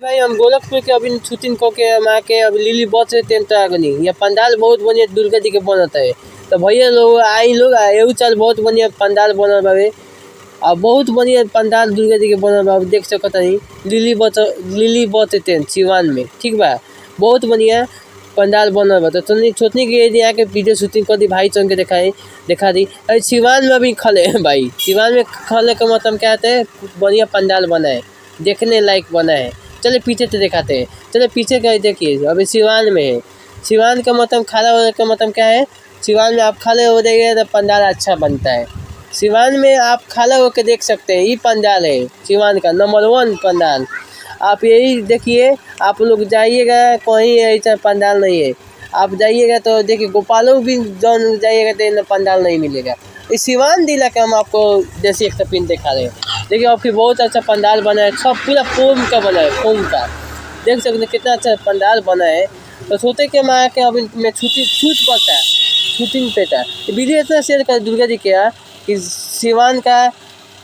भाई हम गोरखपुर के अभी शूटिंग कऽ के हम आके अभी लिली बस टेंट आगनी यहाँ पंडाल बहुत बढ़िया दुर्गा जी के बनता है। तो भैया लोग आई लोग एहू साल बहुत बढ़िया पंडाल बनल बावे आ बहुत बढ़िया पंडाल दुर्गा जी के बनल बा। देख सकत हई लिली बस टेंट सिवान में, ठीक बा। बहुत बढ़िया पंडाल बनल बा। तो छोटनी के यहाँ के वीडियो शूटिंग कर दी भाई चल के दिखा दी। अरे सिवान में अभी खले भाई, सिवान में खले का मतलब क्या है, बढ़िया पंडाल बना है, देखने लायक बना है। चले पीछे से दिखाते हैं, चले पीछे का देखिए अभी सिवान में है। सिवान का मतलब खड़ा होने का मतलब क्या है, सिवान में आप खड़े हो जाइए तो पंडाल अच्छा बनता है। सिवान में आप खड़ा होकर देख सकते हैं, ये पंडाल है सिवान का नंबर 1 पंडाल। आप यही देखिए, आप लोग जाइएगा कहीं ऐसा पंडाल नहीं है। आप जाइएगा तो देखिए गोपालों भी जौन जाइएगा तो पंडाल नहीं मिलेगा। इस सिवान जिला का हम आपको जैसे एक पिन दिखा रहे हैं। देखिए आपकी बहुत अच्छा पंडाल बना है, सब पूरा फोम का बना है, फोम का। देख सकते हैं कितना अच्छा पंडाल बना है। तो सोचे कि मैं आके अभी मैं छूट पड़ता है शूटिंग पे था। वीडियो इतना शेयर कर दुर्गा जी के कि सिवान का